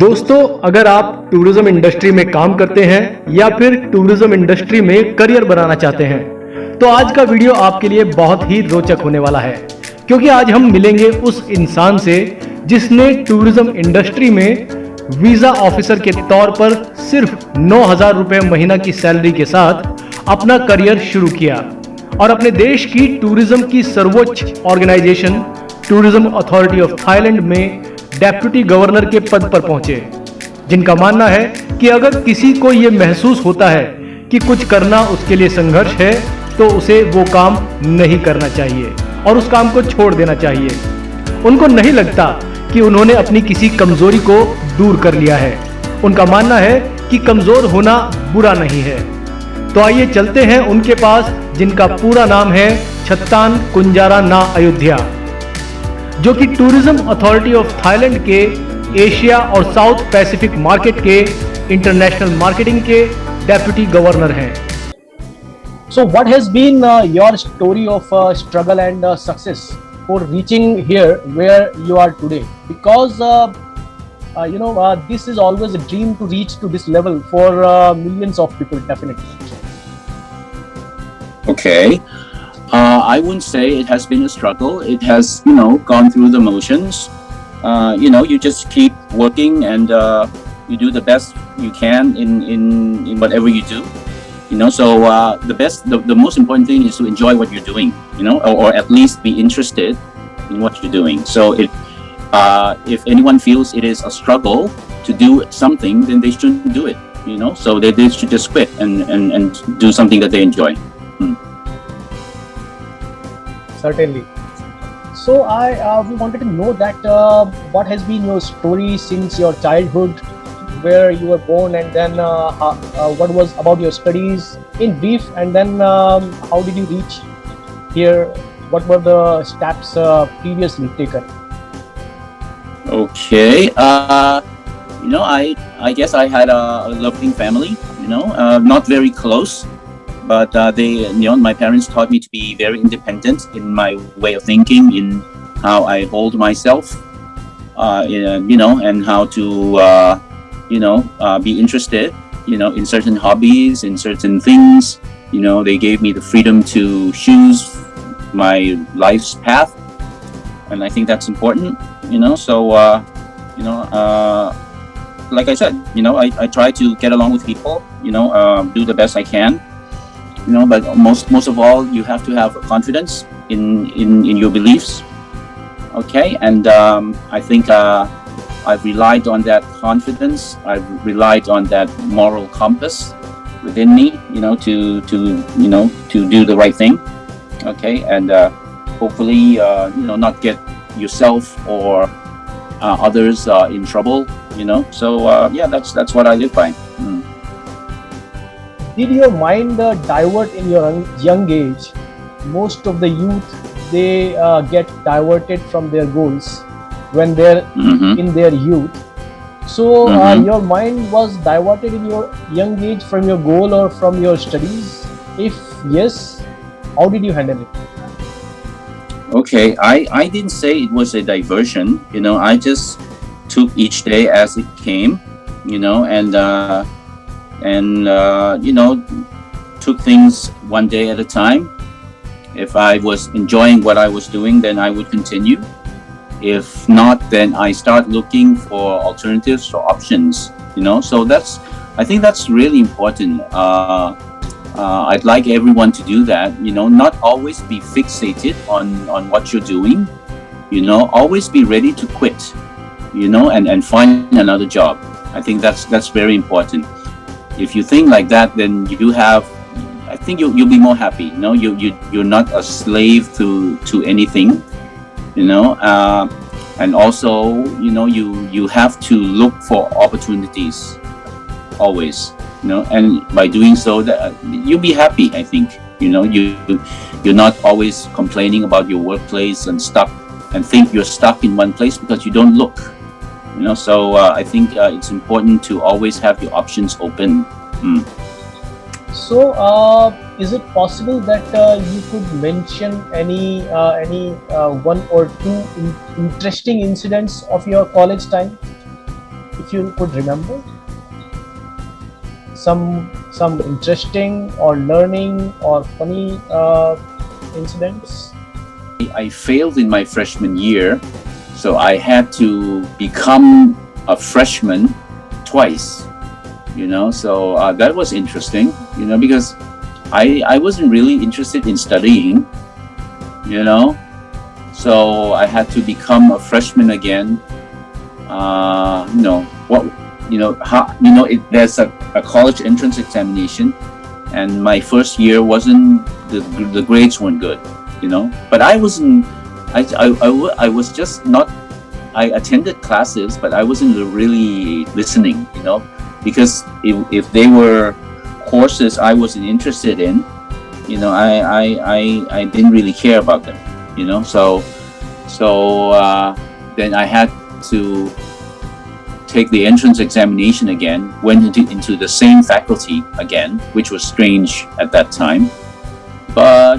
दोस्तों, अगर आप टूरिज्म इंडस्ट्री में काम करते हैं या फिर टूरिज्म इंडस्ट्री में करियर बनाना चाहते हैं तो आज का वीडियो आपके लिए बहुत ही रोचक होने वाला है, क्योंकि आज हम मिलेंगे उस इंसान से जिसने टूरिज्म इंडस्ट्री में वीजा ऑफिसर के तौर पर सिर्फ 9,000 रुपए महीना की सैलरी के साथ अपना करियर शुरू किया और अपने देश की टूरिज्म की सर्वोच्च organisation tourism authority of Thailand में डेप्यूटी गवर्नर के पद पर पहुंचे, जिनका मानना है कि अगर किसी को यह महसूस होता है कि कुछ करना उसके लिए संघर्ष है तो उसे वो काम नहीं करना चाहिए और उस काम को छोड़ देना चाहिए। उनको नहीं लगता कि उन्होंने अपनी किसी कमजोरी को दूर कर लिया है। उनका मानना है कि कमजोर होना बुरा नहीं है। तो आइए चलते हैं उनके पास, जिनका पूरा नाम है छत्तान कुंजारा ना अयोध्या, जो कि टूरिज्म अथॉरिटी ऑफ थाईलैंड के एशिया और साउथ पैसिफिक मार्केट के इंटरनेशनल मार्केटिंग के डेप्यूटी गवर्नर हैं। So what has been your story of struggle and success for reaching here where you are today? Because this is always a dream to reach to this level for millions of people, definitely. Okay. I wouldn't say it has been a struggle. It has, gone through the motions. You just keep working and you do the best you can in whatever you do. So the most important thing is to enjoy what you're doing, or at least be interested in what you're doing. So if anyone feels it is a struggle to do something, then they shouldn't do it, So they should just quit and do something that they enjoy. Certainly. So we wanted to know that what has been your story since your childhood, where you were born, and then what was about your studies in brief, and then how did you reach here? What were the steps previously taken? Okay. I guess I had a loving family, not very close. But my parents taught me to be very independent in my way of thinking, in how I hold myself, and how to, be interested, in certain hobbies, in certain things. They gave me the freedom to choose my life's path, and I think that's important. So like I said, I try to get along with people, do the best I can. But most of all, you have to have confidence in your beliefs. Okay, and I think I've relied on that confidence. I've relied on that moral compass within me, to do the right thing. Okay, and hopefully, not get yourself or others in trouble. So that's what I live by. Did your mind divert in your young age? Most of the youth, they get diverted from their goals when they're in their youth. So your mind was diverted in your young age from your goal or from your studies? If yes, how did you handle it? Okay, I didn't say it was a diversion. I just took each day as it came, and took things one day at a time. If I was enjoying what I was doing, then I would continue. If not, then I start looking for alternatives or options. So I think that's really important. I'd like everyone to do that. Not always be fixated on what you're doing. Always be ready to quit. And find another job. I think that's very important. If you think like that, then I think you'll be more happy. You're not a slave to anything. And also, you have to look for opportunities always. And by doing so, that you'll be happy. I think you're not always complaining about your workplace and think you're stuck in one place because you don't look. So I think it's important to always have your options open. So is it possible that you could mention any one or two interesting incidents of your college time? if you could remember some interesting or learning or funny incidents. I failed in my freshman year, so I had to become a freshman twice, so that was interesting, because I wasn't really interested in studying, so I had to become a freshman again. There's a college entrance examination, and my first year wasn't, the grades weren't good, but I wasn't, I was just not, I attended classes, but I wasn't really listening, because if they were courses I wasn't interested in, I didn't really care about them, so then I had to take the entrance examination again, went into the same faculty again, which was strange at that time, but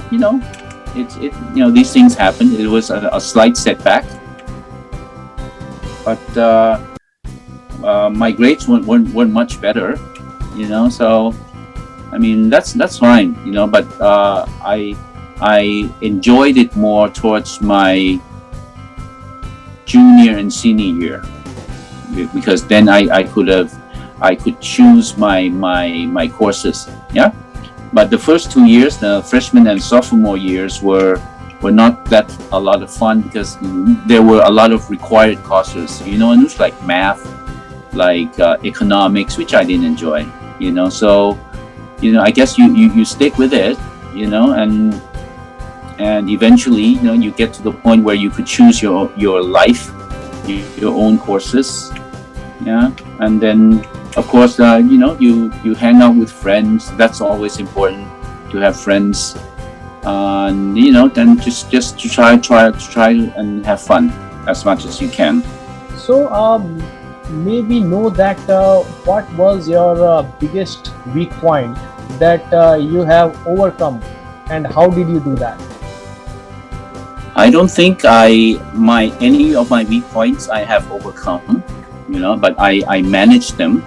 these things happen. It was a slight setback, but my grades weren't much better, so I mean that's fine, but I enjoyed it more towards my junior and senior year, because then I could choose my courses, yeah. But the first 2 years, the freshman and sophomore years, were not that a lot of fun, because there were a lot of required courses, and it was like math, like economics, which I didn't enjoy, so I guess you stick with it, and eventually you get to the point where you could choose your life, your own courses, yeah. And then of course you hang out with friends. That's always important, to have friends, and then just to try and have fun as much as you can. So maybe know that what was your biggest weak point that you have overcome, and how did you do that? I don't think any of my weak points I have overcome, but I manage them.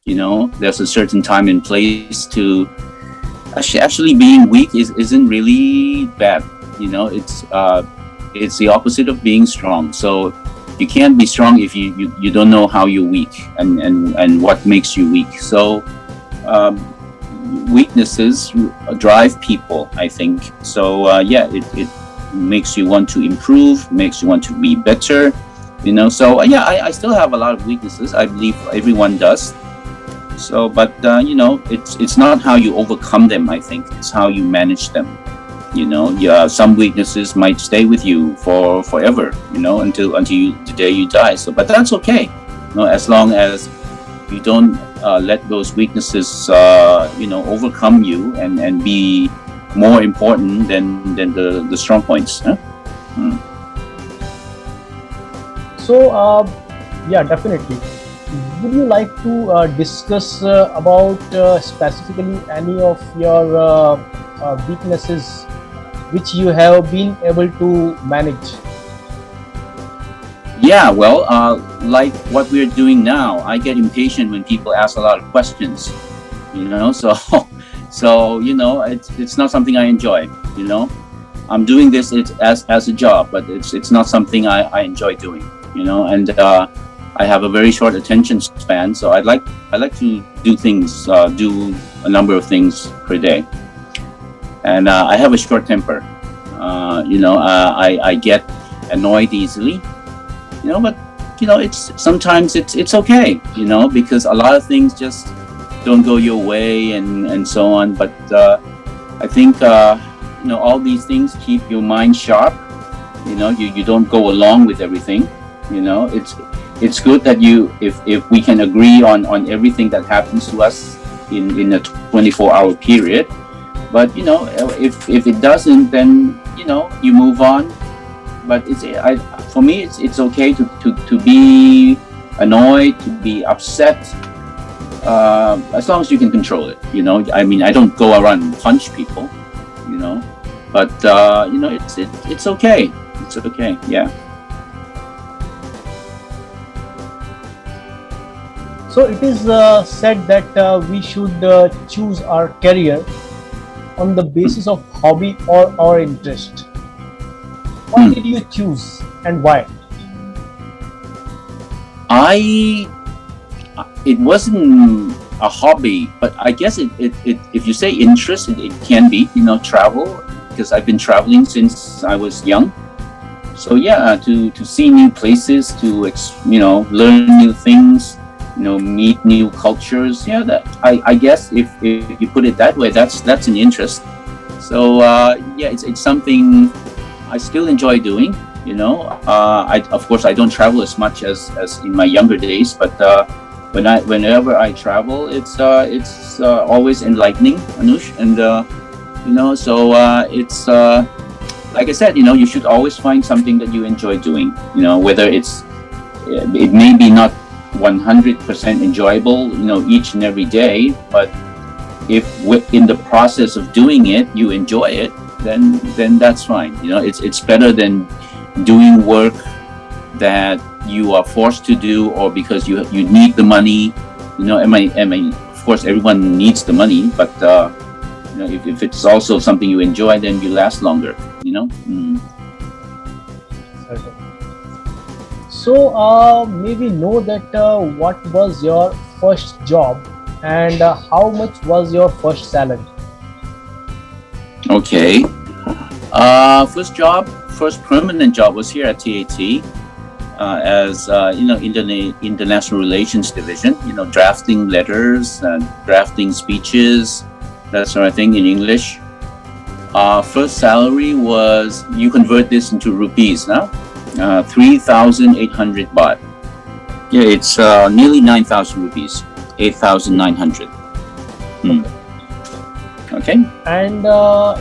There's a certain time and place to actually being weak isn't really bad. It's the opposite of being strong. So you can't be strong if you don't know how you're weak and what makes you weak. So weaknesses drive people, I think. So it makes you want to improve, makes you want to be better, so I still have a lot of weaknesses. I believe everyone does. So but it's not how you overcome them. I think it's how you manage them. Some weaknesses might stay with you for forever, until the day you die. So but that's okay, as long as you don't let those weaknesses overcome you and be more important than the strong points, huh? So definitely, would you like to discuss about specifically any of your weaknesses which you have been able to manage? Yeah, well, like what we're doing now, I get impatient when people ask a lot of questions, so it's not something I enjoy. I'm doing this as a job, but it's not something I enjoy doing. And I have a very short attention span, so I like to do things, do a number of things per day, and I have a short temper. I get annoyed easily, but it's sometimes it's okay, because a lot of things just don't go your way and so on. But I think all these things keep your mind sharp. You don't go along with everything. It's good that if we can agree on everything that happens to us in a 24-hour period, but if it doesn't, then you move on. But for me it's okay to be annoyed, to be upset, as long as you can control it. I mean, I don't go around and punch people, but it's okay. It's okay, yeah. So it is said that we should choose our career on the basis of hobby or our interest. What did you choose and why? It wasn't a hobby, but I guess if you say interest, it can be, travel, because I've been traveling since I was young. So yeah, to see new places, to learn new things, meet new cultures. Yeah, that I guess if you put it that way, that's an interest. So yeah, it's something I still enjoy doing. Of course I don't travel as much as in my younger days, but whenever I travel, it's always enlightening, Anush, and so it's like I said, you should always find something that you enjoy doing. Whether it may be not 100% enjoyable, each and every day, but if in the process of doing it you enjoy it, then that's fine. It's better than doing work that you are forced to do, or because you need the money. I mean, of course everyone needs the money, but if it's also something you enjoy, then you last longer. So maybe know that what was your first job and how much was your first salary? Okay. First permanent job was here at TAT as International Relations Division. Drafting letters, drafting speeches, that sort of thing in English. First salary was, you convert this into rupees now, 3,800 baht. Yeah, it's nearly 9,000 rupees, 8,900. Okay. And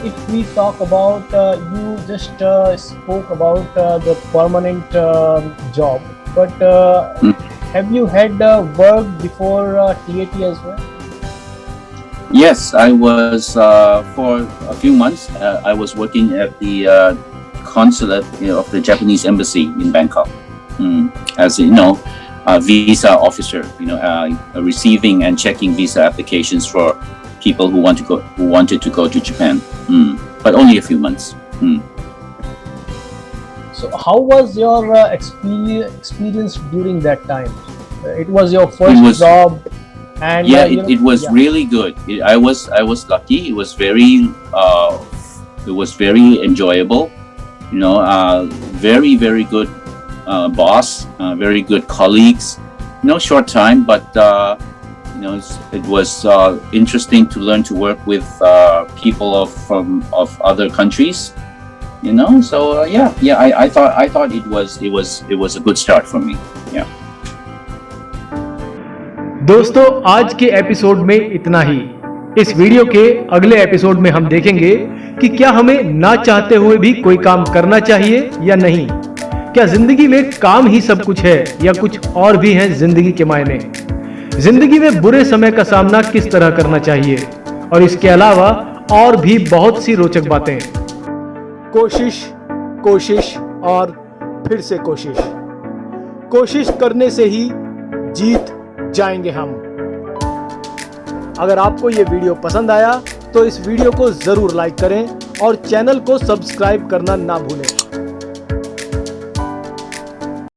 if we talk about, you just spoke about the permanent job, but have you had work before TAT as well? Yes, I was for a few months. I was working at the consulate of the Japanese embassy in Bangkok as a visa officer. Receiving and checking visa applications for people who wanted to go to Japan, but only a few months. So how was your experience during that time? It was your first job, and yeah, it was really good. I was lucky. It was very enjoyable. Very, very good boss, very good colleagues. Short time, but it was interesting to learn to work with people of other countries. So I thought it was a good start for me. Yeah. दोस्तों, आज के episode में इतना ही। इस video के अगले episode में हम देखेंगे कि क्या हमें ना चाहते हुए भी कोई काम करना चाहिए या नहीं। क्या जिंदगी में काम ही सब कुछ है या कुछ और भी है जिंदगी के मायने। जिंदगी में बुरे समय का सामना किस तरह करना चाहिए, और इसके अलावा और भी बहुत सी रोचक बातें। कोशिश, कोशिश और फिर से कोशिश। कोशिश करने से ही जीत जाएंगे हम। अगर आपको ये वीडियो पसंद आया तो इस वीडियो को जरूर लाइक करें और चैनल को सब्सक्राइब करना ना भूलें।